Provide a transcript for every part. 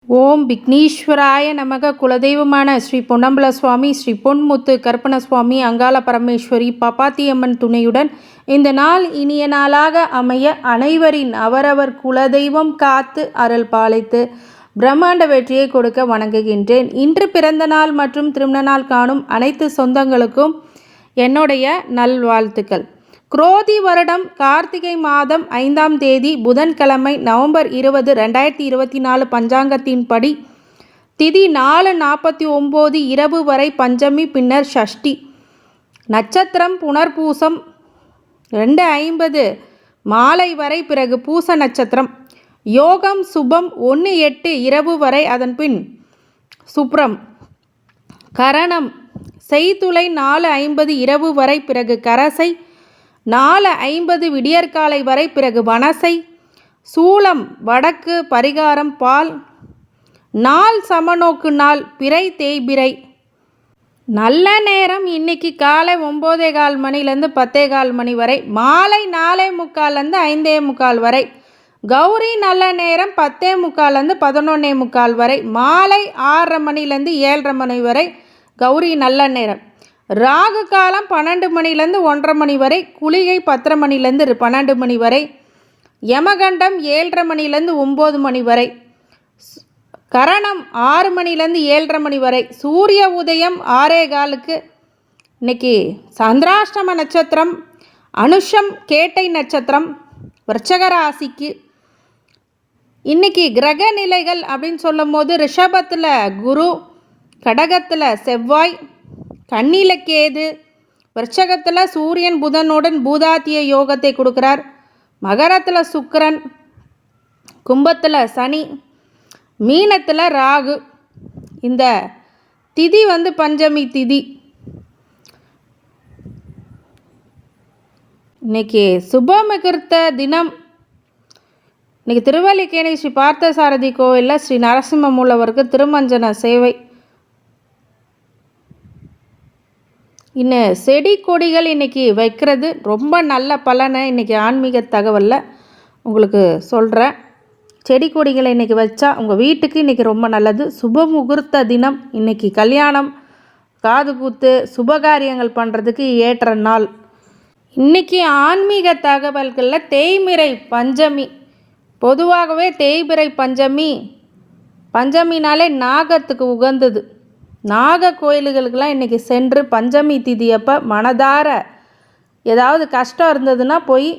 ஓம் விக்னேஸ்வராய நமக. குலதெய்வமான ஸ்ரீ பொன்னம்பல சுவாமி, ஸ்ரீ பொன்முத்து கருப்பண சுவாமி, அங்காள பரமேஸ்வரி, பாப்பாத்தியம்மன் துணையுடன் இந்த நாள் இனிய நாளாக அமைய அனைவரின் அவரவர் குலதெய்வம் காத்து அருள் பாலித்து பிரம்மாண்ட வெற்றியை கொடுக்க வணங்குகின்றேன். இன்று பிறந்த நாள் மற்றும் திருமண நாள் காணும் அனைத்து சொந்தங்களுக்கும் என்னுடைய நல்வாழ்த்துக்கள். குரோதி வருடம் கார்த்திகை மாதம் 5ஆம் தேதி புதன்கிழமை நவம்பர் 20, 2024 பஞ்சாங்கத்தின்படி திதி 4:49 இரவு வரை பஞ்சமி, பின்னர் ஷஷ்டி. நட்சத்திரம் புனர்பூசம் 2:50 மாலை வரை, பிறகு பூச நட்சத்திரம். யோகம் சுபம் 1:08 இரவு வரை, அதன்பின் சுப்ரம். கரணம் செய்துளை 4:50 இரவு வரை, பிறகு கரசை 4:50 விடியற்காலை வரை, பிறகு வனசை. சூலம் வடக்கு, பரிகாரம் பால். நாள் சமநோக்கு நாள், பிறை தேய்பிறை. நல்ல நேரம் இன்னைக்கு காலை 9:15 மணிலேருந்து 10:15 மணி வரை, மாலை 4:45 5:45 வரை. கௌரி நல்ல நேரம் 10:45 11:45 வரை, மாலை 6:30 மணிலேருந்து 7:30 மணி வரை கௌரி நல்ல நேரம். ராகு காலம் 12 மணிலேருந்து 1:30 மணி வரை, குளிகை 10:30 மணிலேருந்து 12 மணி வரை, யமகண்டம் 7:30 மணிலேருந்து 9 மணி வரை, கரணம் 6 மணிலேருந்து 7:30 மணி வரை, சூரிய உதயம் 6:15. இன்னைக்கு சந்திராஷ்டம நட்சத்திரம், அனுஷம் கேட்டை நட்சத்திரம், விருச்சக ராசிக்கு. இன்னைக்கு கிரக நிலைகள் அப்படின்னு சொல்லும் போது ரிஷபத்தில் குரு, கடகத்தில் செவ்வாய், கன்னியில கேது, விருச்சகத்தில் சூரியன் புதனுடன் பூதாத்திய யோகத்தை கொடுக்குறார். மகரத்தில் சுக்கிரன், கும்பத்தில் சனி, மீனத்தில் ராகு. இந்த திதி பஞ்சமி திதி. இன்னைக்கு சுபமுகூர்த்த தினம். இன்னைக்கு திருவல்லிக்கேணி ஸ்ரீ பார்த்தசாரதி கோவிலில் ஸ்ரீ நரசிம்ம மூலவருக்கு திருமஞ்சன சேவை. இன்னும் செடி கொடிகள் இன்றைக்கி வைக்கிறது ரொம்ப நல்ல பலனை இன்றைக்கி ஆன்மீக தகவலில் உங்களுக்கு சொல்கிறேன். செடி கொடிகளை இன்றைக்கி வச்சா உங்கள் வீட்டுக்கு இன்றைக்கி ரொம்ப நல்லது. சுப முகூர்த்த தினம். இன்றைக்கி கல்யாணம், காது கூத்து, சுபகாரியங்கள் பண்ணுறதுக்கு ஏற்ற நாள். இன்றைக்கி ஆன்மீக தகவல்களில் தேய்பிறை பஞ்சமி. பொதுவாகவே தேய்பிறை பஞ்சமினாலே நாகத்துக்கு உகந்தது. நாக கோயில்களுக்கெல்லாம் இன்றைக்கி சென்று பஞ்சமி திதி அப்போ மனதார ஏதாவது கஷ்டம் இருந்ததுன்னா போய்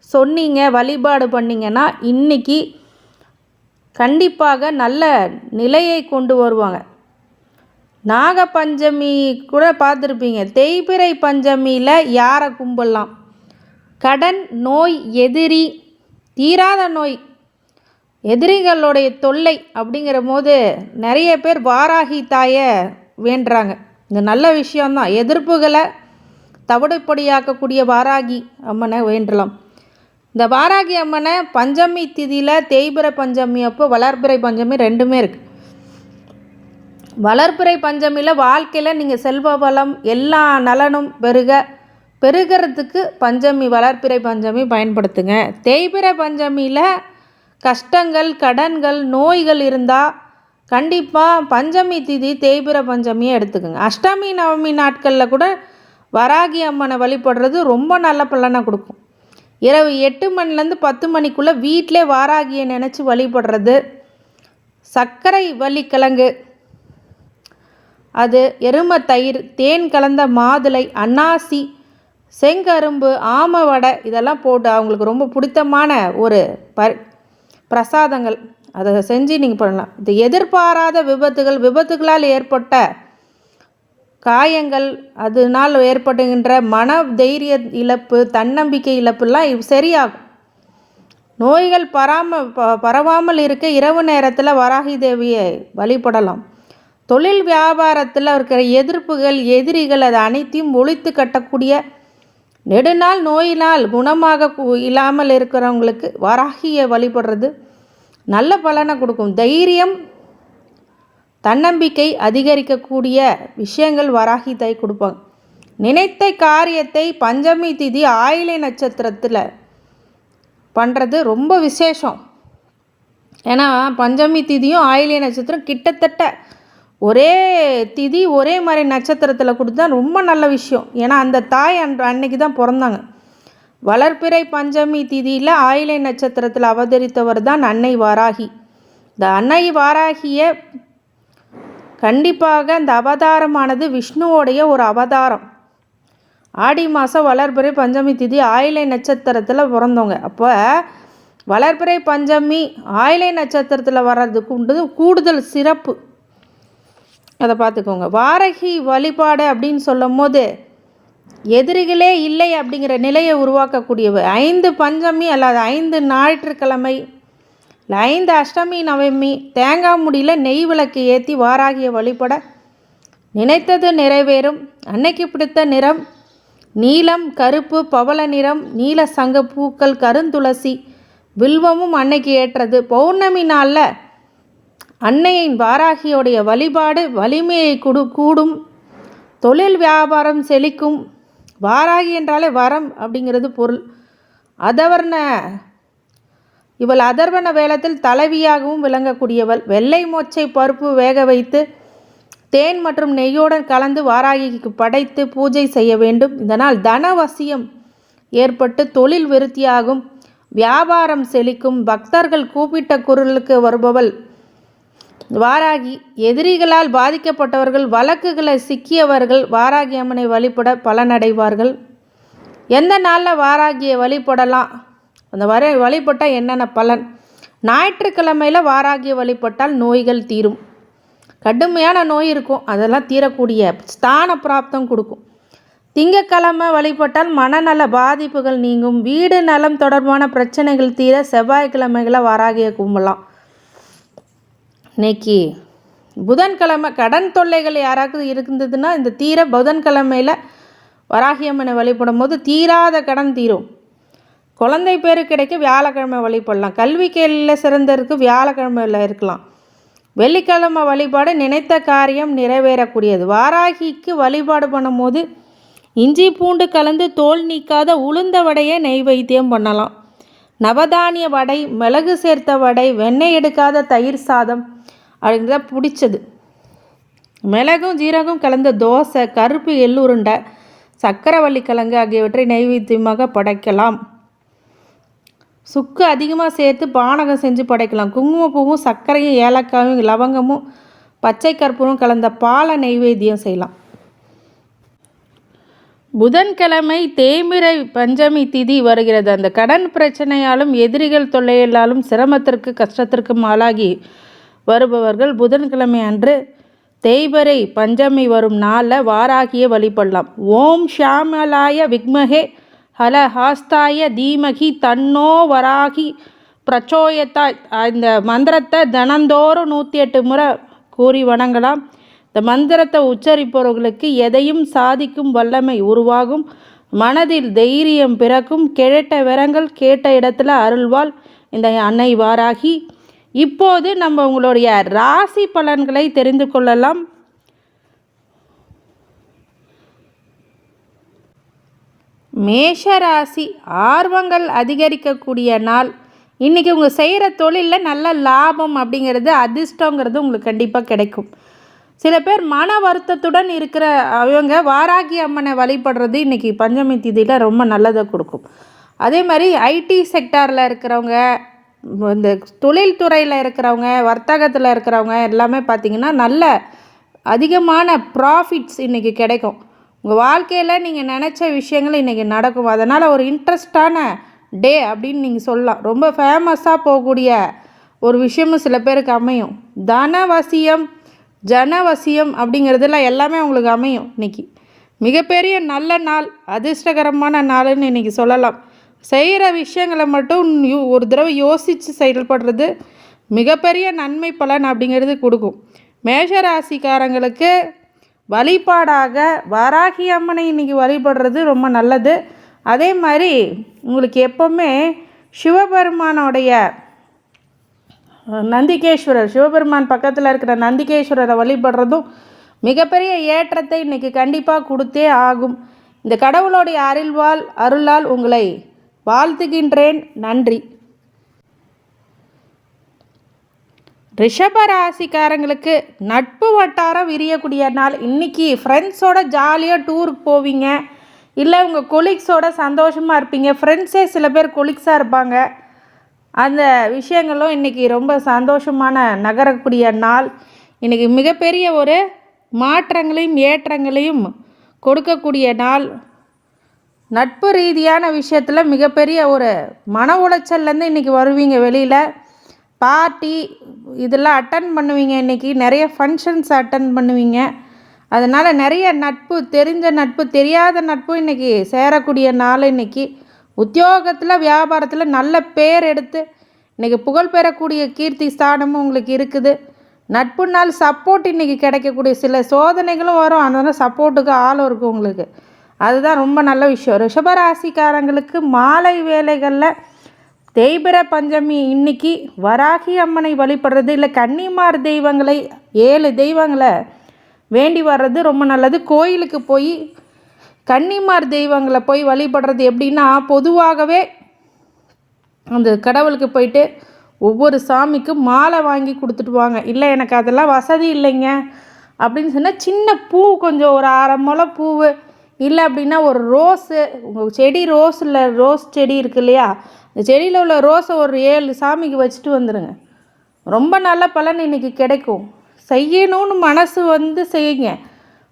சொன்னீங்க, வழிபாடு பண்ணிங்கன்னா இன்றைக்கி கண்டிப்பாக நல்ல நிலையை கொண்டு வருவாங்க. நாக பஞ்சமி கூட பார்த்துருப்பீங்க. தேய்பிறை பஞ்சமியில் யாரை கும்பிடலாம்? கடன், நோய், எதிரி, தீராத நோய், எதிரிகளுடைய தொல்லை அப்படிங்கிற போது நிறைய பேர் வாராகி தாயை வேண்டுறாங்க. இந்த நல்ல விஷயந்தான். எதிர்ப்புகளை தவிடுபொடியாக்கக்கூடிய வாராகி அம்மனை வேண்டலாம். இந்த வாராகி அம்மனை பஞ்சமி திதியில் தேய்பிறை பஞ்சமி அப்போ, வளர்பிறை பஞ்சமி ரெண்டுமே இருக்குது. வளர்பிறை பஞ்சமியில் வாழ்க்கையில் நீங்கள் செல்வ வளம் எல்லா நலனும் பெருகிறதுக்கு பஞ்சமி, வளர்பிறை பஞ்சமி பயன்படுத்துங்க. தேய்பிறை பஞ்சமியில் கஷ்டங்கள், கடன்கள், நோய்கள் இருந்தால் கண்டிப்பாக பஞ்சமி திதி தேய்பிறை பஞ்சமியை எடுத்துக்கோங்க. அஷ்டமி நவமி நாட்களில் கூட வராகி அம்மனை வழிபடுறது ரொம்ப நல்ல பலனை கொடுக்கும். இரவு 8 மணிலேருந்து 10 மணிக்குள்ளே வீட்டிலே வாராகியை நினச்சி வழிபடுறது. சர்க்கரை வள்ளிக்கிழங்கு, அது எருமை தயிர், தேன் கலந்த மாதுளை, அன்னாசி, செங்கரும்பு, ஆமை வடை இதெல்லாம் போட்டு அவங்களுக்கு ரொம்ப பிடித்தமான ஒரு பிரசாதங்கள், அதை செஞ்சு நீங்கள் பண்ணலாம். இது எதிர்பாராத விபத்துகளால் ஏற்பட்ட காயங்கள், அதனால் ஏற்படுகின்ற மன தைரிய இழப்பு, தன்னம்பிக்கை இழப்புலாம் சரியாகும். நோய்கள் பரவாமல் இருக்க இரவு நேரத்தில் வராகி தேவியை வழிபடலாம். தொழில் வியாபாரத்தில் இருக்கிற எதிர்ப்புகள், எதிரிகள், அது அனைத்தையும் ஒழித்து கட்டக்கூடிய, நெடுநாள் நோயினால் குணமாக இல்லாமல் இருக்கிறவங்களுக்கு வராகியை வழிபடுறது நல்ல பலனை கொடுக்கும். தைரியம், தன்னம்பிக்கை அதிகரிக்கக்கூடிய விஷயங்கள் வராகி தாய் கொடுப்பாங்க. நினைத்த காரியத்தை பஞ்சமி திதி ஆயிலை நட்சத்திரத்தில் பண்ணுறது ரொம்ப விசேஷம். ஏன்னா பஞ்சமி திதியும் ஆயில்ய நட்சத்திரம் கிட்டத்தட்ட ஒரே திதி ஒரே மாதிரி நட்சத்திரத்தில் கொடுத்தா ரொம்ப நல்ல விஷயம். ஏன்னா அந்த தாய் அன்னைக்கு தான் பிறந்தாங்க. வளர்பிறை பஞ்சமி திதியில் ஆயிலை நட்சத்திரத்தில் அவதரித்தவர் தான் அன்னை வாராகி. இந்த அன்னை வாராகிய கண்டிப்பாக அந்த அவதாரமானது விஷ்ணுவோடைய ஒரு அவதாரம். ஆடி மாதம் வளர்பிறை பஞ்சமி திதி ஆயிலை நட்சத்திரத்தில் பிறந்தவங்க. அப்போ வளர்பிறை பஞ்சமி ஆயிலை நட்சத்திரத்தில் வர்றதுக்கு உண்டு கூடுதல் சிறப்பு. அதை பார்த்துக்கோங்க. வாராகி வழிபாடு அப்படின்னு சொல்லும் போது எதிரிகளே இல்லை அப்படிங்கிற நிலையை உருவாக்கக்கூடியவை. 5 பஞ்சமி அல்லது 5 ஞாயிற்றுக்கிழமை இல்லை 5 அஷ்டமி நவமி தேங்காய் முடியில் நெய் விளக்கு ஏற்றி வாராகிய வழிபட நினைத்தது நிறைவேறும். அன்னைக்கு பிடித்த நிறம் நீலம், கருப்பு, பவள நிறம், நீல சங்க பூக்கள், கருந்துளசி, வில்வமும் அன்னைக்கு ஏற்றது. பௌர்ணமி நாளில் அன்னையின் வாராகியோடைய வழிபாடு வலிமையை கூடும், தொழில் வியாபாரம் செழிக்கும். வாராகி என்றாலே வரம் அப்படிங்கிறது பொருள். இவள் அதர்வன வேளத்தில் தலைவியாகவும் விளங்கக்கூடியவள். வெள்ளை மொச்சை பருப்பு வேக வைத்து தேன் மற்றும் நெய்யுடன் கலந்து வாராகிக்கு படைத்து பூஜை செய்ய வேண்டும். இதனால் தனவசியம் ஏற்பட்டு தொழில் விருத்தியாகும், வியாபாரம் செழிக்கும். பக்தர்கள் கூப்பிட்ட குரலுக்கு வருபவள் வாராகி. எதிரிகளால் பாதிக்கப்பட்டவர்கள், வழக்குகளை சிக்கியவர்கள் வாராகி அம்மனை வழிபட பலனடைவார்கள். எந்த நாளில் வாராகியை வழிபடலாம், அந்த வழிபட்டால் என்னென்ன பலன்? ஞாயிற்றுக்கிழமையில் வாராகியை வழிபட்டால் நோய்கள் தீரும். கடுமையான நோய் இருக்கும், அதெல்லாம் தீரக்கூடிய ஸ்தான பிராப்தம் கொடுக்கும். திங்கக்கிழமை வழிபட்டால் மனநல பாதிப்புகள் நீங்கும். வீடு நலம் தொடர்பான பிரச்சனைகள் தீர செவ்வாய்க்கிழமைகளை வாராகியை கும்பலாம். இன்னைக்கு புதன்கிழமை கடன் தொல்லைகள் யாராவது இருந்ததுன்னா இந்த புதன்கிழமையில் வராகி அம்மனை வழிபடும் போது தீராத கடன் தீரும். குழந்தை பேரு கிடைக்க வியாழக்கிழமை வழிபடலாம். கல்வி கேள்வியில் சிறந்தருக்கு வியாழக்கிழமையில் இருக்கலாம். வெள்ளிக்கிழமை வழிபாடு நினைத்த காரியம் நிறைவேறக்கூடியது. வாராகிக்கு வழிபாடு பண்ணும்போது இஞ்சி பூண்டு கலந்து தோல் நீக்காத உளுந்த வடையை நெய்வேத்தியம் பண்ணலாம். நவதானிய வடை, மிளகு சேர்த்த வடை, வெண்ணெய் எடுக்காத தயிர் சாதம் அப்படிங்கிறத பிடிச்சது. மிளகும் ஜீரகம் கலந்த தோசை, கருப்பு எள்ளுருண்டை, சக்கரவள்ளி கிழங்கு ஆகியவற்றை நைவேத்தியமாக படைக்கலாம். சுக்கு அதிகமாக சேர்த்து பானகம் செஞ்சு படைக்கலாம். குங்குமப்பூவும் சர்க்கரையும் ஏலக்காயும் லவங்கமும் பச்சை கற்பூரம் கலந்த பாலை நைவேத்தியம் செய்யலாம். புதன்கிழமை தேய்பிறை பஞ்சமி திதி வருகிறது. அந்த கடன் பிரச்சனையாலும் எதிரிகள் தொல்லையாலும் சிரமத்திற்கு கஷ்டத்திற்கும் ஆளாகி வருபவர்கள் புதன்கிழமை அன்று தேய்பிறை பஞ்சமி வரும் நாளில் வாராகியை வழிபடலாம். ஓம் ஷியாமலாய விக்மகே ஹலஹாஸ்தாய தீமகி தன்னோ வராகி பிரச்சோயத்தாய். இந்த மந்திரத்தை தினந்தோறும் 108 முறை கூறி வணங்கலாம். இந்த மந்திரத்தை உச்சரிப்பவர்களுக்கு எதையும் சாதிக்கும் வல்லமை உருவாகும், மனதில் தைரியம் பிறக்கும், கேட்ட வரங்கள் கேட்ட இடத்துல அருள்வாள் இந்த அன்னை வாராகி. இப்போது நம்ம உங்களுடைய ராசி பலன்களை தெரிந்து கொள்ளலாம். மேஷ ராசி, ஆர்வங்கள் அதிகரிக்கக்கூடிய நாள். இன்றைக்கி உங்கள் செய்கிற தொழிலில் நல்ல லாபம் அப்படிங்கிறது, அதிர்ஷ்டங்கிறது உங்களுக்கு கண்டிப்பாக கிடைக்கும். சில பேர் மன வருத்தத்துடன் இருக்கிற அவங்க வாராகி அம்மனை வழிபடுறது இன்றைக்கி பஞ்சமி திதியில் ரொம்ப நல்லதை கொடுக்கும். அதே மாதிரி ஐடி செக்டாரில் இருக்கிறவங்க, இந்த தொழில்துறையில் இருக்கிறவங்க, வர்த்தகத்தில் இருக்கிறவங்க எல்லாமே பார்த்திங்கன்னா நல்ல அதிகமான ப்ராஃபிட்ஸ் இன்றைக்கி கிடைக்கும். உங்கள் வாழ்க்கையில் நீங்கள் நினச்ச விஷயங்கள் இன்றைக்கி நடக்கும். அதனால் ஒரு இன்ட்ரெஸ்டான டே அப்படின்னு நீங்கள் சொல்லலாம். ரொம்ப ஃபேமஸாக போகக்கூடிய ஒரு விஷயமும் சில பேருக்கு அமையும். தனவசியம் ஜனவசியம் அப்படிங்கிறதுல எல்லாமே உங்களுக்கு அமையும். இன்றைக்கி மிகப்பெரிய நல்ல நாள், அதிர்ஷ்டகரமான நாள்னு இன்றைக்கி சொல்லலாம். செய்கிற விஷயங்களை மட்டும் ஒரு தடவை யோசித்து செயல்படுறது மிகப்பெரிய நன்மை பலன் அப்படிங்கிறது கொடுக்கும். மேஷராசிக்காரங்களுக்கு வழிபாடாக வாராகி அம்மனை இன்றைக்கி வழிபடுறது ரொம்ப நல்லது. அதே மாதிரி உங்களுக்கு எப்போவுமே சிவபெருமானோடைய நந்திகேஸ்வரர், சிவபெருமான் பக்கத்தில் இருக்கிற நந்திகேஸ்வரரை வழிபடுறதும் மிகப்பெரிய ஏற்றத்தை இன்றைக்கி கண்டிப்பாக கொடுத்தே ஆகும். இந்த கடவுளுடைய அருளால் உங்களை வாழ்த்துகின்றேன். நன்றி. ரிஷப ராசிக்காரங்களுக்கு நட்பு வட்டாரம் விரியக்கூடிய நாள். இன்றைக்கி ஃப்ரெண்ட்ஸோட ஜாலியாக டூருக்கு போவீங்க, இல்லை உங்கள் கொலீக்ஸோட சந்தோஷமாக இருப்பீங்க. ஃப்ரெண்ட்ஸே சில பேர் கொலீக்ஸாக இருப்பாங்க. அந்த விஷயங்களும் இன்றைக்கி ரொம்ப சந்தோஷமான நகரக்கூடிய நாள். இன்றைக்கி மிகப்பெரிய ஒரு மாற்றங்களையும் ஏற்றங்களையும் கொடுக்கக்கூடிய நாள். நட்பு ரீதியான விஷயத்தில் மிகப்பெரிய ஒரு மன உளைச்சல்லேருந்து இன்றைக்கி வருவீங்க. வெளியில் பார்ட்டி இதெல்லாம் அட்டன் பண்ணுவீங்க. இன்றைக்கி நிறைய ஃபங்க்ஷன்ஸ் அட்டன் பண்ணுவீங்க. அதனால் நிறைய நட்பு, தெரிஞ்ச நட்பு, தெரியாத நட்பு இன்றைக்கி சேரக்கூடிய நாள். இன்றைக்கி உத்தியோகத்தில் வியாபாரத்தில் நல்ல பேர் எடுத்து இன்றைக்கி புகழ் பெறக்கூடிய கீர்த்தி ஸ்தானமும் உங்களுக்கு இருக்குது. நட்பு நாள் சப்போர்ட் இன்றைக்கி கிடைக்கக்கூடிய, சில சோதனைகளும் வரும், அதனால் சப்போர்ட்டுக்கு ஆளும் இருக்கும் உங்களுக்கு. அதுதான் ரொம்ப நல்ல விஷயம். ரிஷபராசிக்காரங்களுக்கு மாலை வேளைகளில் தேய்பிர பஞ்சமி இன்னைக்கு வராகி அம்மனை வழிபடுறது, இல்லை கன்னிமார் தெய்வங்களை 7 தெய்வங்களை வேண்டி வர்றது ரொம்ப நல்லது. கோயிலுக்கு போய் கன்னிமார் தெய்வங்களை போய் வழிபடுறது எப்படின்னா, பொதுவாகவே அந்த கடவுளுக்கு போயிட்டு ஒவ்வொரு சாமிக்கும் மாலை வாங்கி கொடுத்துட்டு வாங்க. இல்லை எனக்கு அதெல்லாம் வசதி இல்லைங்க அப்படின்னு சொன்னால், சின்ன பூ கொஞ்சம் ஒரு 1/2 முழம் பூவு, இல்லை அப்படின்னா ஒரு ரோஸு, உங்கள் செடி ரோஸில் ரோஸ் செடி இருக்கு இல்லையா, இந்த செடியில் உள்ள ரோஸை ஒரு 7 சாமிக்கு வச்சுட்டு வந்துடுங்க. ரொம்ப நல்ல பலன் இன்றைக்கி கிடைக்கும். செய்யணும்னு மனசு வந்து செய்யுங்க.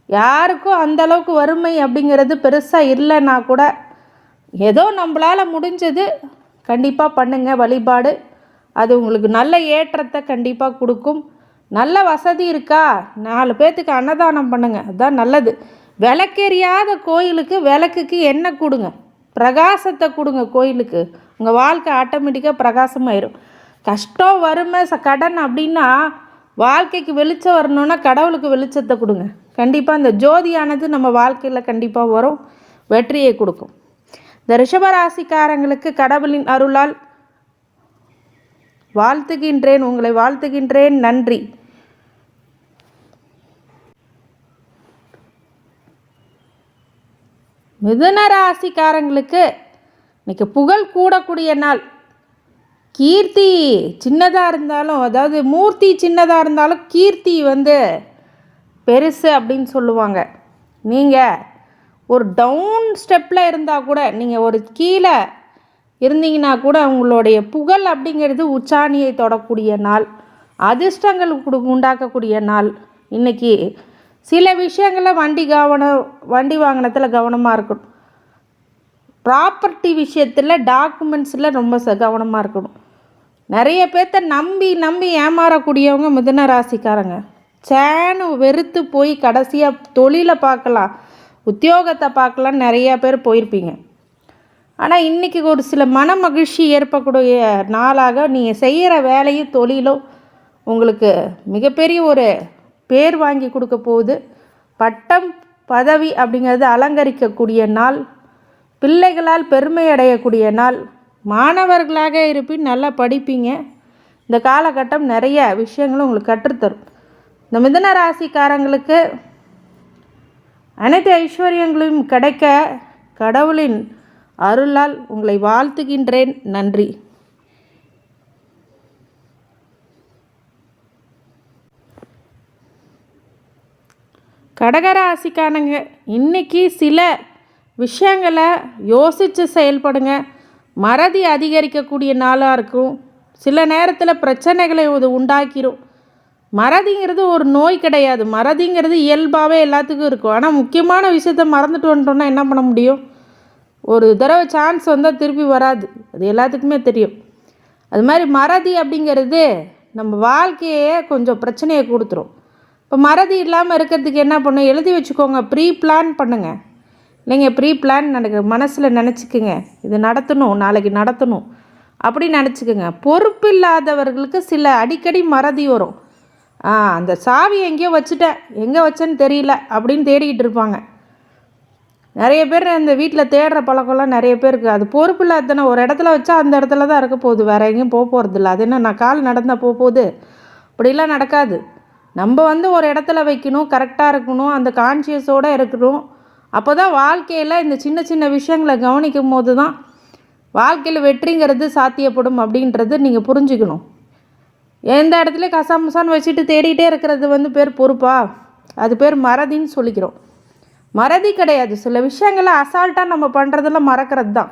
யாருக்கும் அந்தளவுக்கு வறுமை அப்படிங்கிறது பெருசாக இல்லைன்னா கூட ஏதோ நம்மளால் முடிஞ்சது கண்டிப்பாக பண்ணுங்கள் வழிபாடு. அது உங்களுக்கு நல்ல ஏற்றத்தை கண்டிப்பாக கொடுக்கும். நல்ல வசதி இருக்கா, 4 பேர்த்துக்கு அன்னதானம் பண்ணுங்கள், அதுதான் நல்லது. விளக்கெரியாத கோயிலுக்கு விளக்குக்கு எண்ணெய் கொடுங்க, பிரகாசத்தை கொடுங்க கோயிலுக்கு. உங்கள் வாழ்க்கை ஆட்டோமேட்டிக்காக பிரகாசமாயிரும். கஷ்டம் வறுமை கடன் அப்படின்னா வாழ்க்கைக்கு வெளிச்சம் வரணுன்னா கடவுளுக்கு வெளிச்சத்தை கொடுங்க. கண்டிப்பாக இந்த ஜோதியானது நம்ம வாழ்க்கையில் கண்டிப்பாக வரும், வெற்றியை கொடுக்கும். இந்த ரிஷபராசிக்காரங்களுக்கு கடவுளின் அருளால் வாழ்த்துகின்றேன், உங்களை வாழ்த்துகின்றேன். நன்றி. மிதுன ராசிக்காரங்களுக்கு இன்றைக்கி புகழ் கூடக்கூடிய நாள். கீர்த்தி சின்னதாக இருந்தாலும், அதாவது மூர்த்தி சின்னதாக இருந்தாலும் கீர்த்தி வந்து பெருசு அப்படின்னு சொல்லுவாங்க. நீங்கள் ஒரு டவுன் ஸ்டெப்பில் இருந்தால் கூட, நீங்கள் ஒரு கீழே இருந்தீங்கன்னா கூட உங்களுடைய புகழ் அப்படிங்கிறது உச்சாணியை தொடக்கூடிய நாள், அதிர்ஷ்டங்கள் உண்டாக்கக்கூடிய நாள். இன்றைக்கி சில விஷயங்களில் வண்டி வாகனத்தில் கவனமாக இருக்கணும். ப்ராப்பர்ட்டி விஷயத்தில், டாக்குமெண்ட்ஸில் ரொம்ப கவனமாக இருக்கணும். நிறைய பேர்த்த நம்பி ஏமாறக்கூடியவங்க மிதுன ராசிக்காரங்க. சேனு வெறுத்து போய் கடைசியாக தொழிலை பார்க்கலாம், உத்தியோகத்தை பார்க்கலாம் நிறையா பேர் போயிருப்பீங்க. ஆனால் இன்றைக்கி ஒரு சில மன மகிழ்ச்சி ஏற்படக்கூடிய நாளாக நீங்கள் செய்கிற வேலையும் தொழிலும் உங்களுக்கு மிகப்பெரிய ஒரு பேர் வாங்கி கொடுக்க போகுது. பட்டம் பதவி அப்படிங்கிறது அலங்கரிக்கக்கூடிய நாள். பிள்ளைகளால் பெருமை அடையக்கூடிய நாள். மாணவர்களாக இருப்பின் நல்லா படிப்பீங்க. இந்த காலகட்டம் நிறைய விஷயங்களும் உங்களுக்கு கற்றுத்தரும். இந்த மிதுன ராசிக்காரங்களுக்கு அனைத்து ஐஸ்வர்யங்களையும் கிடைக்க கடவுளின் அருளால் உங்களை வாழ்த்துகின்றேன். நன்றி. கடகராசிக்கானங்க இன்றைக்கி சில விஷயங்களை யோசித்து செயல்படுங்க. மறதி அதிகரிக்கக்கூடிய நாளாக இருக்கும். சில நேரத்தில் பிரச்சனைகளை இது உண்டாக்கிடும். மறதிங்கிறது ஒரு நோய் கிடையாது. மறதிங்கிறது இயல்பாகவே எல்லாத்துக்கும் இருக்கும். ஆனால் முக்கியமான விஷயத்த மறந்துட்டு வந்துட்டோன்னா என்ன பண்ண முடியும்? ஒரு தடவை சான்ஸ் வந்தால் திருப்பி வராது, அது எல்லாத்துக்குமே தெரியும். அது மாதிரி மறதி அப்படிங்கிறது நம்ம வாழ்க்கையே கொஞ்சம் பிரச்சனையை கொடுத்துரும். இப்போ மறதி இல்லாமல் இருக்கிறதுக்கு என்ன பண்ணும்? எழுதி வச்சுக்கோங்க, ப்ரீ பிளான் பண்ணுங்கள். நீங்கள் ப்ரீ பிளான் மனசில் நினச்சிக்கோங்க, இது நடத்தணும், நாளைக்கு நடத்தணும் அப்படி நினச்சிக்கோங்க. பொறுப்பு இல்லாதவர்களுக்கு சில அடிக்கடி மறதி வரும். அந்த சாவி எங்கேயோ வச்சுட்டேன், எங்கே வச்சேன்னு தெரியல அப்படின்னு தேடிக்கிட்டு இருப்பாங்க. நிறைய பேர் இந்த வீட்டில் தேடுற பழக்கம்லாம் நிறைய பேருக்கு. அது பொறுப்பு இல்லாததானே. ஒரு இடத்துல வச்சா அந்த இடத்துல தான் இருக்க போகுது, வேறு எங்கேயும் போகிறதில்ல. அது என்ன நான் கால் நடந்தால் போகுது? அப்படிலாம் நடக்காது. நம்ம ஒரு இடத்துல வைக்கணும், கரெக்டாக இருக்கணும், அந்த கான்ஷியஸோடு இருக்கணும். அப்போ தான் வாழ்க்கையில் இந்த சின்ன சின்ன விஷயங்களை கவனிக்கும் போது தான் வாழ்க்கையில் வெற்றிங்கிறது சாத்தியப்படும் அப்படின்றது நீங்கள் புரிஞ்சுக்கணும். எந்த இடத்துல கசாமுசான்னு வச்சுட்டு தேடிகிட்டே இருக்கிறது பேர் பொறுப்பா? அது பேர் மறதின்னு சொல்லிக்கிறோம். மறதி கிடையாது. சில விஷயங்களை அசால்ட்டாக நம்ம பண்ணுறதெல்லாம் மறக்கிறது தான்.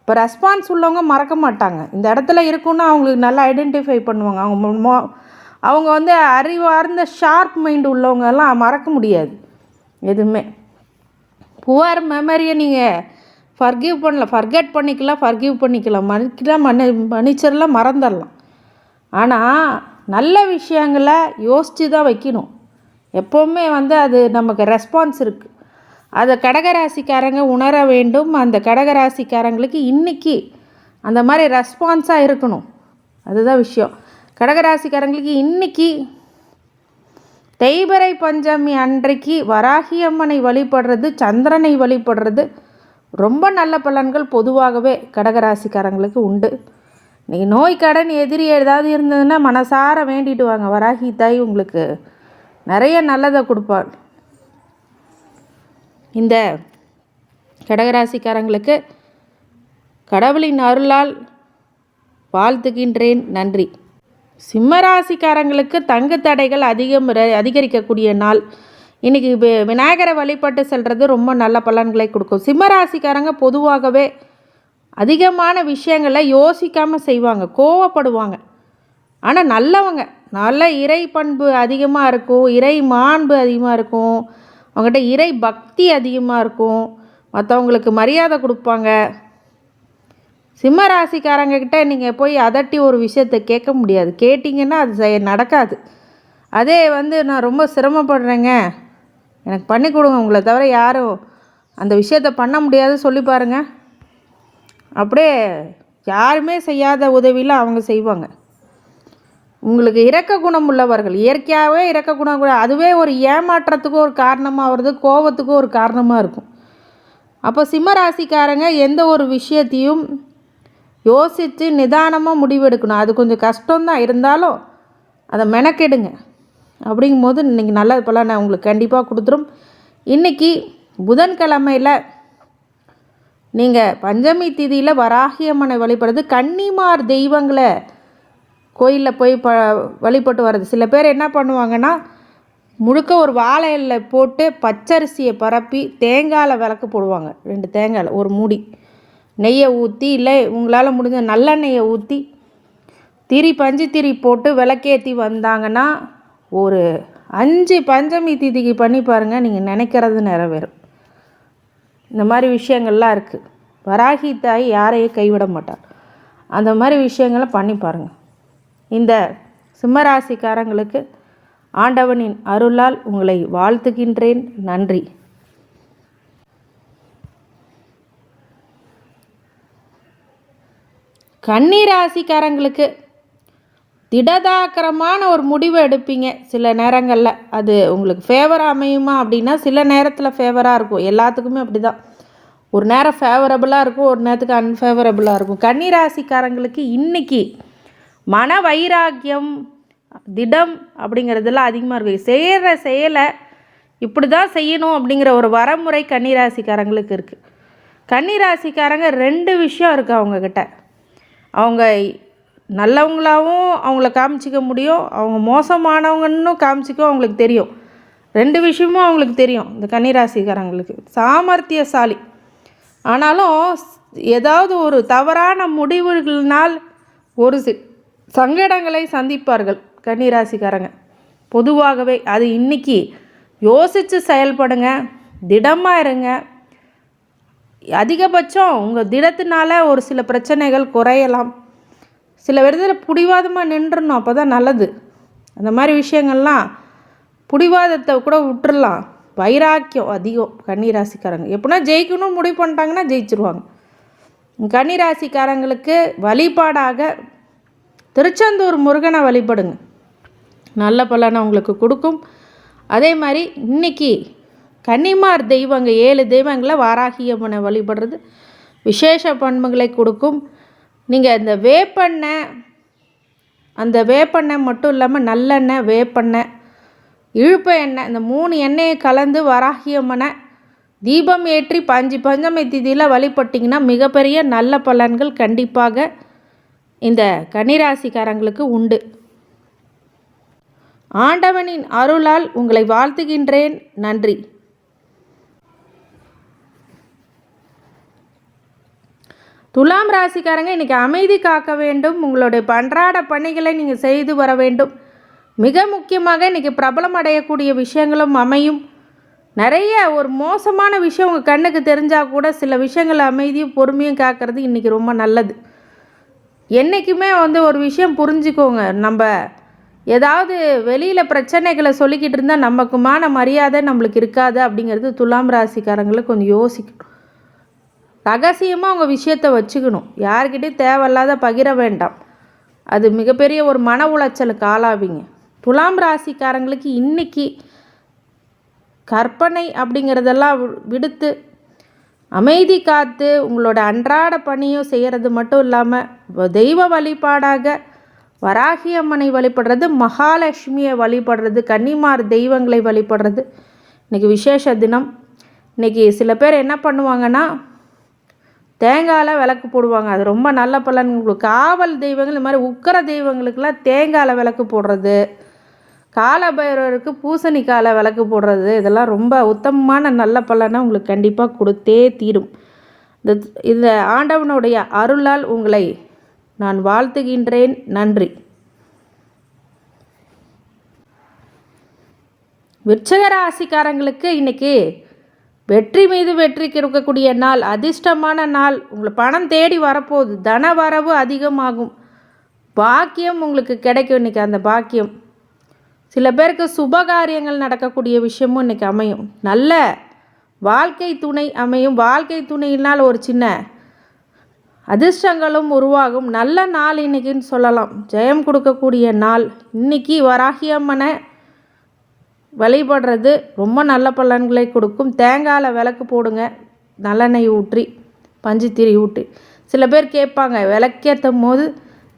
இப்போ ரெஸ்பான்ஸ் உள்ளவங்க மறக்க மாட்டாங்க. இந்த இடத்துல இருக்குன்னு அவங்களுக்கு நல்லா ஐடென்டிஃபை பண்ணுவாங்க. அவங்க அறிவார்ந்த ஷார்ப் மைண்டு உள்ளவங்கெல்லாம் மறக்க முடியாது எதுவுமே. புவர் மெமரியை நீங்கள் ஃபர்கெட் பண்ணிக்கலாம், மன்னிச்சிடலாம், மறந்துடலாம். ஆனால் நல்ல விஷயங்களை யோசித்து தான் வைக்கணும். எப்போவுமே அது நமக்கு ரெஸ்பான்ஸ் இருக்குது. அதை கடகராசிக்காரங்க உணர வேண்டும். அந்த கடகராசிக்காரங்களுக்கு இன்றைக்கி அந்த மாதிரி ரெஸ்பான்ஸாக இருக்கணும். அதுதான் விஷயம். கடகராசிக்காரங்களுக்கு இன்றைக்கி தேய்பிறை பஞ்சமி அன்றைக்கு வராகி அம்மனை வழிபடுறது, சந்திரனை வழிபடுறது ரொம்ப நல்ல பலன்கள் பொதுவாகவே கடகராசிக்காரங்களுக்கு உண்டு. நீங்கள் நோய் கடன் எதிரி ஏதாவது இருந்ததுன்னா மனசார வேண்டிட்டு வாங்க. வராகி தாய் உங்களுக்கு நிறைய நல்லதை கொடுப்பாள். இந்த கடகராசிக்காரங்களுக்கு கடவுளின் அருளால் வாழ்த்துகின்றேன். நன்றி. சிம்மராசிக்காரங்களுக்கு தங்கு தடைகள் அதிகரிக்கக்கூடிய நாள். இன்றைக்கி விநாயகரை வழிபட்டு செல்வது ரொம்ப நல்ல பலன்களை கொடுக்கும். சிம்மராசிக்காரங்க பொதுவாகவே அதிகமான விஷயங்களை யோசிக்காமல் செய்வாங்க, கோவப்படுவாங்க. ஆனால் நல்லவங்க, நல்ல இறை பண்பு அதிகமாக இருக்கும், இறை மாண்பு அதிகமாக இருக்கும், அவங்ககிட்ட இறை பக்தி அதிகமாக இருக்கும், மற்றவங்களுக்கு மரியாதை கொடுப்பாங்க. சிம்ம ராசிக்காரங்கக்கிட்ட நீங்கள் போய் அதட்டி ஒரு விஷயத்தை கேட்க முடியாது. கேட்டிங்கன்னா அது நடக்காது. அதே நான் ரொம்ப சிரமப்படுறேங்க, எனக்கு பண்ணி கொடுங்க, உங்களை தவிர யாரும் அந்த விஷயத்தை பண்ண முடியாது சொல்லி பாருங்கள். அப்படியே யாருமே செய்யாத உதவியில் அவங்க செய்வாங்க. உங்களுக்கு இரக்க குணம் உள்ளவர்கள், இயற்கையாகவே இரக்க குணம், அதுவே ஒரு ஏமாற்றத்துக்கும் ஒரு காரணமாக வருது, கோபத்துக்கும் ஒரு காரணமாக இருக்கும். அப்போ சிம்மராசிக்காரங்க எந்த ஒரு விஷயத்தையும் யோசித்து நிதானமாக முடிவெடுக்கணும். அது கொஞ்சம் கஷ்டம்தான், இருந்தாலும் அதை மெனக்கெடுங்க. அப்படிங்கும்போது இன்றைக்கி நல்ல பலனை உங்களுக்கு கண்டிப்பாக கொடுத்துரும். இன்றைக்கி புதன்கிழமையில் நீங்கள் பஞ்சமி திதியில் வராகி அம்மனை வழிபடுறது, கன்னிமார் தெய்வங்களை கோயிலில் போய் வழிபட்டு வர்றது. சில பேர் என்ன பண்ணுவாங்கன்னா, முழுக்க ஒரு வாழை இலையில போட்டு பச்சரிசியை பரப்பி தேங்காயில் விளக்கு போடுவாங்க. 2 தேங்காயில் ஒரு மூடி நெய்யை ஊற்றி, இல்லை உங்களால் முடிஞ்ச நல்லெண்ணெயை ஊற்றி பஞ்சு திரி போட்டு விளக்கேற்றி வந்தாங்கன்னா ஒரு 5 பஞ்சமி திதிக்கு பண்ணி பாருங்கள், நீங்கள் நினைக்கிறது நிறைவேறும். இந்த மாதிரி விஷயங்கள்லாம் இருக்குது. வராகி தாய் யாரையும் கைவிட மாட்டார். அந்த மாதிரி விஷயங்களை பண்ணி பாருங்கள். இந்த சிம்மராசிக்காரங்களுக்கு ஆண்டவனின் அருளால் உங்களை வாழ்த்துகின்றேன். நன்றி. கன்னிராசிக்காரங்களுக்கு திடதாக்கரமான ஒரு முடிவை எடுப்பீங்க சில நேரங்களில். அது உங்களுக்கு ஃபேவராக அமையுமா அப்படின்னா சில நேரத்தில் ஃபேவராக இருக்கும். எல்லாத்துக்குமே அப்படி தான். ஒரு நேரம் ஃபேவரபுளாக இருக்கும், ஒரு நேரத்துக்கு அன்ஃபேவரபுளாக இருக்கும். கன்னிராசிக்காரங்களுக்கு இன்றைக்கி மன வைராக்கியம், திடம் அப்படிங்கிறதெல்லாம் அதிகமாக இருக்குது. செய்கிற செயலை இப்படி தான் செய்யணும் அப்படிங்கிற ஒரு வரமுறை கன்னிராசிக்காரங்களுக்கு இருக்குது. கன்னிராசிக்காரங்க 2 விஷயம் இருக்குது அவங்கக்கிட்ட. அவங்க நல்லவங்களாகவும் அவங்கள காமிச்சிக்க முடியும், அவங்க மோசமானவங்கன்னு காமிச்சிக்க அவங்களுக்கு தெரியும். 2 விஷயமும் அவங்களுக்கு தெரியும். இந்த கன்னிராசிக்காரங்களுக்கு சாமர்த்தியசாலி. ஆனாலும் ஏதாவது ஒரு தவறான முடிவுகளினால் ஒரு சங்கடங்களை சந்திப்பார்கள் கன்னிராசிக்காரங்க பொதுவாகவே. அது இன்றைக்கி யோசித்து செயல்படுங்க, திடமாக இருங்க. அதிகபட்சம் உங்கள் திடத்தினால ஒரு சில பிரச்சனைகள் குறையலாம். சில விதத்தில் பிடிவாதமாக நின்றுடணும், அப்போ தான் நல்லது. அந்த மாதிரி விஷயங்கள்லாம் பிடிவாதத்தை கூட விட்டுறலாம். வைராக்கியம் அதிகம் கன்னிராசிக்காரங்க. எப்படின்னா ஜெயிக்கணும் முடிவு பண்ணிட்டாங்கன்னா ஜெயிச்சிருவாங்க. கன்னிராசிக்காரங்களுக்கு வழிபாடாக திருச்செந்தூர் முருகனை வழிபடுங்க, நல்ல பலனை உங்களுக்கு கொடுக்கும். அதே மாதிரி இன்றைக்கி கன்னிமார் தெய்வங்க 7 தெய்வங்களை வாராகி அம்மனை வழிபடுறது விசேஷ பண்புகளை கொடுக்கும். நீங்கள் இந்த வேப்பெண்ணெய் மட்டும் இல்லாமல் நல்லெண்ணெய், வேப்பெண்ணெய், இழுப்ப எண்ணெய், இந்த 3 எண்ணெயை கலந்து வராகி அம்மனை தீபம் ஏற்றி பஞ்சமி திதியில் வழிபட்டிங்கன்னா மிகப்பெரிய நல்ல பலன்கள் கண்டிப்பாக இந்த கன்னிராசிக்காரங்களுக்கு உண்டு. ஆண்டவனின் அருளால் உங்களை வாழ்த்துகின்றேன். நன்றி. துலாம் ராசிக்காரங்க, இன்றைக்கி அமைதி காக்க வேண்டும். உங்களுடைய அன்றாட பணிகளை நீங்கள் செய்து வர வேண்டும். மிக முக்கியமாக இன்றைக்கி பிரபலம் அடையக்கூடிய விஷயங்களும் அமையும். நிறைய ஒரு மோசமான விஷயம் உங்கள் கண்ணுக்கு தெரிஞ்சால் கூட சில விஷயங்கள் அமைதியும் பொறுமையும் காக்கிறது இன்றைக்கி ரொம்ப நல்லது. என்றைக்குமே ஒரு விஷயம் புரிஞ்சுக்கோங்க, நம்ம ஏதாவது வெளியில் பிரச்சனைகளை சொல்லிக்கிட்டு இருந்தால் நமக்குமான மரியாதை நம்மளுக்கு இருக்காது அப்படிங்கிறது துலாம் ராசிக்காரங்களுக்கு கொஞ்சம் யோசிக்கணும். ரகசியமாக உங்கள் விஷயத்தை வச்சுக்கணும். யார்கிட்டையும் தேவையில்லாத பகிர வேண்டாம். அது மிகப்பெரிய ஒரு மன உளைச்சலுக்கு ஆளாவீங்க. துலாம் ராசிக்காரங்களுக்கு இன்றைக்கி கற்பனை அப்படிங்கிறதெல்லாம் விடுத்து அமைதி காத்து உங்களோட அன்றாட பணியும் செய்கிறது மட்டும் இல்லாமல் தெய்வ வழிபாடாக வராகி அம்மனை வழிபடுறது, மகாலட்சுமியை வழிபடுறது, கன்னிமார் தெய்வங்களை வழிபடுறது இன்றைக்கி விசேஷ தினம். இன்றைக்கி சில பேர் என்ன பண்ணுவாங்கன்னா தேங்காயில் விளக்கு போடுவாங்க. அது ரொம்ப நல்ல பலன். உங்களுக்கு காவல் தெய்வங்கள் இந்த மாதிரி உக்கர தெய்வங்களுக்கெல்லாம் தேங்காயில் விளக்கு போடுறது, காலபைரவருக்கு பூசணிக்காயில் விளக்கு போடுறது, இதெல்லாம் ரொம்ப உத்தமமான நல்ல பலனை உங்களுக்கு கண்டிப்பாக கொடுத்தே தீரும். இந்த ஆண்டவனுடைய அருளால் உங்களை நான் வாழ்த்துகின்றேன். நன்றி. விருச்சிக ராசிக்காரங்களுக்கு இன்றைக்கி வெற்றி மீது வெற்றி கிடைக்கக்கூடிய நாள், அதிர்ஷ்டமான நாள். உங்களுக்கு பணம் தேடி வரப்போகுது, தன வரவு அதிகமாகும், பாக்கியம் உங்களுக்கு கிடைக்கும். இன்றைக்கி அந்த பாக்கியம் சில பேருக்கு சுபகாரியங்கள் நடக்கக்கூடிய விஷயமும் இன்றைக்கி அமையும். நல்ல வாழ்க்கை துணை அமையும். வாழ்க்கை துணையினால் ஒரு சின்ன அதிர்ஷ்டங்களும் உருவாகும். நல்ல நாள் இன்றைக்கின்னு சொல்லலாம். ஜெயம் கொடுக்கக்கூடிய நாள் இன்றைக்கி. வராகி அம்மனை வழிபடுறது ரொம்ப நல்ல பலன்களை கொடுக்கும். தேங்காயில் விளக்கு போடுங்க, நல்லெண்ணெய் ஊற்றி பஞ்சுத்திரி ஊற்றி. சில பேர் கேட்பாங்க, விளக்கேற்றும் போது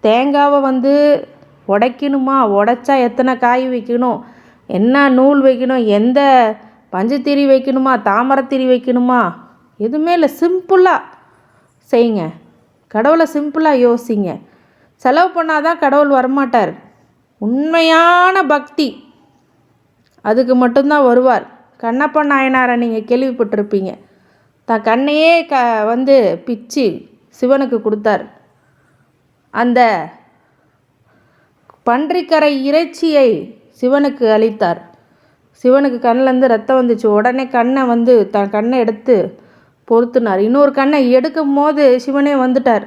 தேங்காவை உடைக்கணுமா, உடைச்சா எத்தனை காய் வைக்கணும், என்ன நூல் வைக்கணும், எந்த பஞ்சுத்திரி வைக்கணுமா, தாமரத்திரி வைக்கணுமா, எதுவுமே இல்லை. சிம்பிளாக செய்யுங்க. கடவுளை சிம்பிளாக யோசிங்க. செலவு பண்ணாதான் கடவுள் வரமாட்டார். உண்மையான பக்தி அதுக்கு மட்டும்தான் வருவார். கண்ணப்ப நாயனாரை நீங்கள் கேள்விப்பட்டிருப்பீங்க. தான் கண்ணையே பிச்சு சிவனுக்கு கொடுத்தார். அந்த பன்றிக்கரை இறைச்சியை சிவனுக்கு அளித்தார். சிவனுக்கு கண்ணிலேருந்து ரத்தம் வந்துச்சு. உடனே தன் கண்ணை எடுத்து பொருத்தினார். இன்னொரு கண்ணை எடுக்கும் போது சிவனே வந்துட்டார்.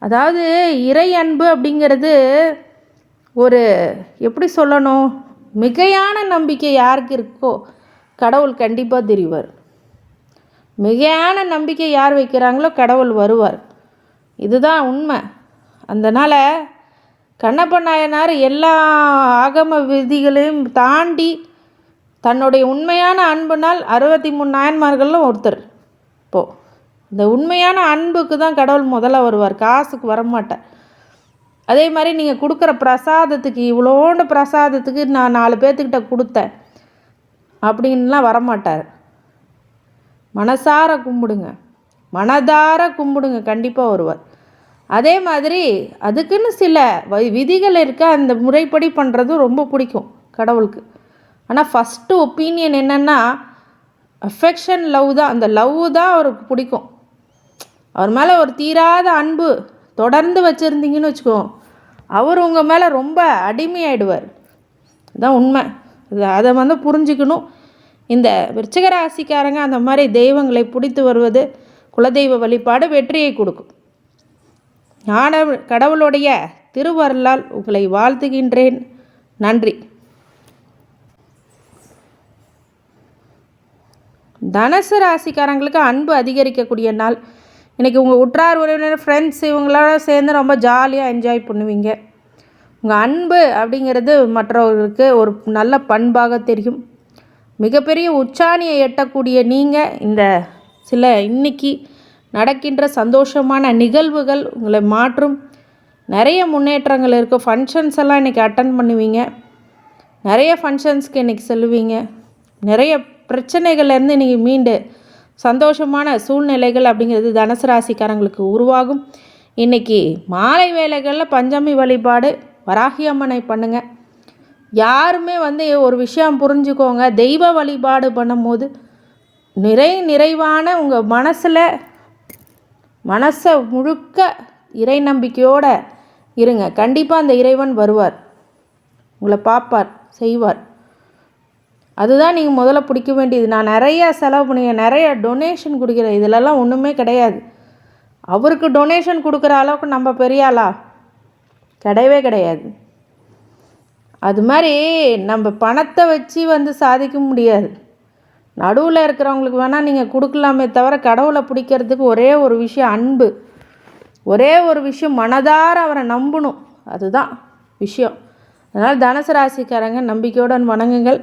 அதாவது இறை அன்பு அப்படிங்கிறது ஒரு எப்படி சொல்லணும், மிகையான நம்பிக்கை யாருக்கு இருக்கோ கடவுள் கண்டிப்பாக தெரிவார். மிகையான நம்பிக்கை யார் வைக்கிறாங்களோ கடவுள் வருவார். இதுதான் உண்மை. அதனால் கண்ணப்ப நாயனார் எல்லா ஆகம விதிகளையும் தாண்டி தன்னுடைய உண்மையான அன்புனால் 63 நாயன்மார்களும் ஒருத்தர். இப்போது இந்த உண்மையான அன்புக்கு தான் கடவுள் முதல்ல வருவார், காசுக்கு வரமாட்டார். அதே மாதிரி நீங்கள் கொடுக்குற பிரசாதத்துக்கு, இவ்வளோண்டு பிரசாதத்துக்கு நான் 4 பேர்த்துக்கிட்ட கொடுத்தேன் அப்படின்லாம் வரமாட்டார். மனசார கும்பிடுங்க, மனதார கும்பிடுங்க, கண்டிப்பாக வருவார். அதே மாதிரி அதுக்குன்னு சில விதிகள் இருக்க, அந்த முறைப்படி பண்ணுறதும் ரொம்ப பிடிக்கும் கடவுளுக்கு. ஆனால் ஃபஸ்ட்டு ஒப்பீனியன் என்னென்னா அஃபெக்ஷன், லவ் தான். அந்த லவ் தான் அவருக்கு பிடிக்கும். அவர் மேலே ஒரு தீராத அன்பு தொடர்ந்து வச்சுருந்தீங்கன்னு வச்சுக்கோ, அவர் உங்கள் மேலே ரொம்ப அடிமையாயிடுவார். இதுதான் உண்மை. அதை புரிஞ்சுக்கணும். இந்த விருச்சிக ராசிக்காரங்க அந்த மாதிரி தெய்வங்களை பிடித்து வருவது, குலதெய்வ வழிபாடு வெற்றியை கொடுக்கும். கடவுளுடைய திருவருளால் உங்களை வாழ்த்துகின்றேன். நன்றி. தனுசு ராசிக்காரங்களுக்கு அன்பு அதிகரிக்கக்கூடிய நாள் இன்றைக்கி. உங்கள் உற்றார் உறவினர், ஃப்ரெண்ட்ஸ் இவங்களோட சேர்ந்து ரொம்ப ஜாலியாக என்ஜாய் பண்ணுவீங்க. உங்கள் அன்பு அப்படிங்கிறது மற்றவர்களுக்கு ஒரு நல்ல பண்பாக தெரியும். மிகப்பெரிய உச்சாணியை எட்டக்கூடிய நீங்கள் இந்த இன்னைக்கு நடக்கின்ற சந்தோஷமான நிகழ்வுகள் உங்களை மாற்றும். நிறைய முன்னேற்றங்கள் இருக்குது. ஃபங்க்ஷன்ஸ் எல்லாம் இன்றைக்கி அட்டன் பண்ணுவீங்க. நிறைய ஃபங்க்ஷன்ஸ்க்கு இன்றைக்கி செல்லுவீங்க. நிறைய பிரச்சனைகள்லேருந்து இன்றைக்கி மீண்டு சந்தோஷமான சூழ்நிலைகள் அப்படிங்கிறது தனுசு ராசிக்காரங்களுக்கு உருவாகும். இன்றைக்கி மாலை வேளைகளில் பஞ்சமி வழிபாடு, வராகி அம்மனை பண்ணுங்கள். யாருமே ஒரு விஷயம் புரிஞ்சுக்கோங்க, தெய்வ வழிபாடு பண்ணும்போது நிறைவான உங்கள் மனசை முழுக்க இறை நம்பிக்கையோடு இருங்க. கண்டிப்பாக அந்த இறைவன் வருவார், உங்களை பார்ப்பார், செய்வார். அதுதான் நீங்கள் முதல்ல பிடிக்க வேண்டியது. நான் நிறையா செலவு பண்ணுவேன், நிறைய டொனேஷன் கொடுக்குறேன், இதிலெல்லாம் ஒன்றுமே கிடையாது. அவருக்கு டொனேஷன் கொடுக்குற அளவுக்கு நம்ம பெரிய ஆளா? கிடையவே கிடையாது. அது மாதிரி நம்ம பணத்தை வச்சு சாதிக்க முடியாது. நடுவில் இருக்கிறவங்களுக்கு வேணால் நீங்கள் கொடுக்கலாமே தவிர, கடவுளை பிடிக்கிறதுக்கு ஒரே ஒரு விஷயம் அன்பு, ஒரே ஒரு விஷயம் மனதார அவரை நம்பணும், அதுதான் விஷயம். அதனால் தனுசு ராசிக்காரங்க நம்பிக்கையுடன் வணங்குங்கள்.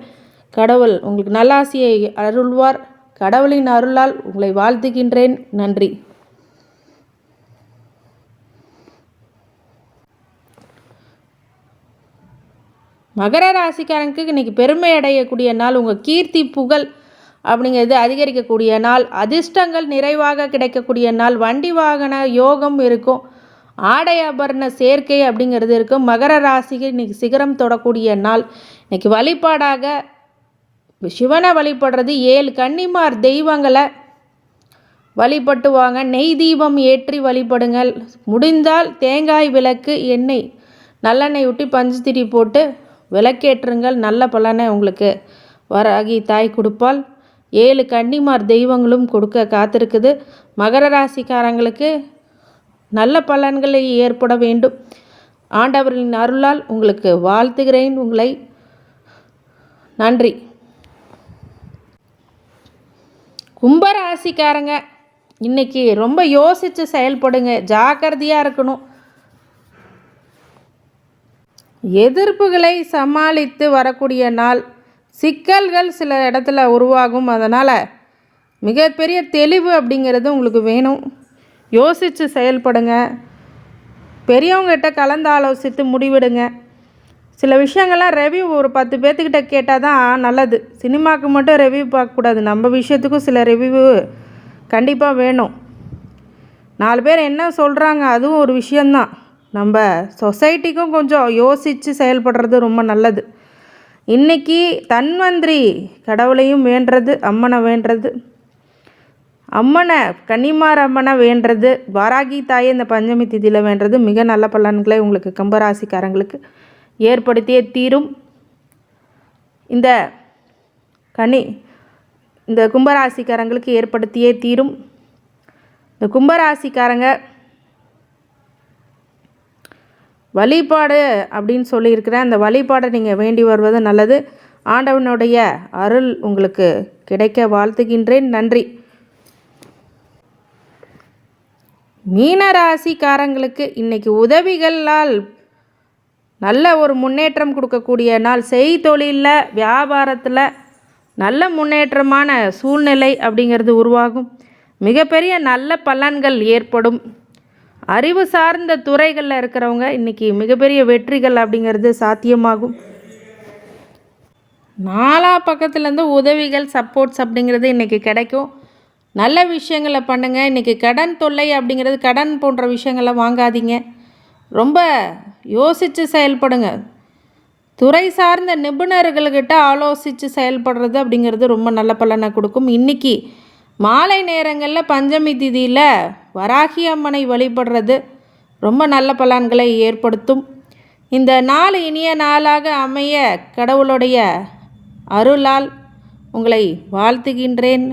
கடவுள் உங்களுக்கு நல்லாசியை அருள்வார். கடவுளின் அருளால் உங்களை வாழ்த்துகின்றேன். நன்றி. மகர ராசிக்காரங்களுக்கு இன்றைக்கி பெருமை அடையக்கூடிய நாள், உங்கள் கீர்த்தி புகழ் அப்படிங்கிறது அதிகரிக்கக்கூடிய நாள், அதிர்ஷ்டங்கள் நிறைவாக கிடைக்கக்கூடிய நாள், வண்டி வாகன யோகம் இருக்கும், ஆடை ஆபரண சேர்க்கை அப்படிங்கிறது இருக்கும். மகர ராசிக்கு இன்றைக்கி சிகரம் தொடக்கூடிய நாள். இன்றைக்கி வழிபாடாக சிவனை வழிபடுறது, 7 கன்னிமார் தெய்வங்களை வழிபட்டு வாங்க. நெய் தீபம் ஏற்றி வழிபடுங்கள். முடிந்தால் தேங்காய் விளக்கு, எண்ணெய் நல்லெண்ணெய் ஊட்டி பஞ்சுத்திரி போட்டு விளக்கேற்றுங்கள். நல்ல பலனை உங்களுக்கு வராகி தாய் கொடுப்பால். 7 கன்னிமார் தெய்வங்களும் கொடுக்க காத்திருக்குது. மகர ராசிக்காரங்களுக்கு நல்ல பலன்களை ஏற்பட வேண்டும். ஆண்டவரின் அருளால் உங்களுக்கு வாழ்த்துகிறேன். உங்களை நன்றி. கும்பராசிக்காரங்க இன்றைக்கி ரொம்ப யோசித்து செயல்படுங்க, ஜாக்கிரதையாக இருக்கணும். எதிர்ப்புகளை சமாளித்து வரக்கூடிய நாள். சிக்கல்கள் சில இடத்துல உருவாகும், அதனால் மிகப்பெரிய தெளிவு அப்படிங்கிறது உங்களுக்கு வேணும். யோசித்து செயல்படுங்க. பெரியவங்ககிட்ட கலந்து ஆலோசித்து முடிவிடுங்க. சில விஷயங்கள்லாம் ரிவ்யூ ஒரு 10 பேர்த்துக்கிட்ட கேட்டால் தான் நல்லது. சினிமாவுக்கு மட்டும் ரிவ்யூ பார்க்கக்கூடாது, நம்ம விஷயத்துக்கும் சில ரிவ்யூ கண்டிப்பாக வேணும். 4 பேர் என்ன சொல்கிறாங்க அதுவும் ஒரு விஷயந்தான். நம்ம சொசைட்டிக்கும் கொஞ்சம் யோசித்து செயல்படுறது ரொம்ப நல்லது. இன்றைக்கி தன்வந்திரி கடவுளையும் வேண்டுறது, அம்மனை வேண்டுறது, அம்மனை கன்னிமார் அம்மனை வேண்டுறது, வாராகி தாயை இந்த பஞ்சமி திதியில் வேண்டுறது மிக நல்ல பலன்களை உங்களுக்கு கும்பராசிக்காரங்களுக்கு ஏற்படுத்தியே தீரும். இந்த கும்பராசிக்காரங்களுக்கு ஏற்படுத்தியே தீரும். இந்த கும்பராசிக்காரங்க வழிபாடு அப்படின்னு சொல்லியிருக்கிறேன், அந்த வழிபாடை நீங்கள் வேண்டி வருவது நல்லது. ஆண்டவனுடைய அருள் உங்களுக்கு கிடைக்க வாழ்த்துகின்றேன். நன்றி. மீனராசிக்காரங்களுக்கு இன்றைக்கி உதவிகளால் நல்ல ஒரு முன்னேற்றம் கொடுக்கக்கூடிய நாள். செய்தொழிலில் வியாபாரத்தில் நல்ல முன்னேற்றமான சூழ்நிலை அப்படிங்கிறது உருவாகும். மிகப்பெரிய நல்ல பலன்கள் ஏற்படும். அறிவு சார்ந்த துறைகளில் இருக்கிறவங்க இன்றைக்கி மிகப்பெரிய வெற்றிகள் அப்படிங்கிறது சாத்தியமாகும். 4 பக்கத்துலேருந்து உதவிகள், சப்போர்ட்ஸ் அப்படிங்கிறது இன்றைக்கி கிடைக்கும். நல்ல விஷயங்களை பண்ணுங்கள். இன்றைக்கி கடன் தொல்லை அப்படிங்கிறது, கடன் போன்ற விஷயங்களை வாங்காதீங்க. ரொம்ப யோசித்து செயல்படுங்க. துறை சார்ந்த நிபுணர்கள்கிட்ட ஆலோசித்து செயல்படுறது அப்படிங்கிறது ரொம்ப நல்ல பலனை கொடுக்கும். இன்றைக்கி மாலை நேரங்களில் பஞ்சமி திதியில் வராகி அம்மனை வழிபடுறது ரொம்ப நல்ல பலன்களை ஏற்படுத்தும். இந்த நாள் இனிய நாளாக அமைய கடவுளுடைய அருளால் உங்களை வாழ்த்துகின்றேன்.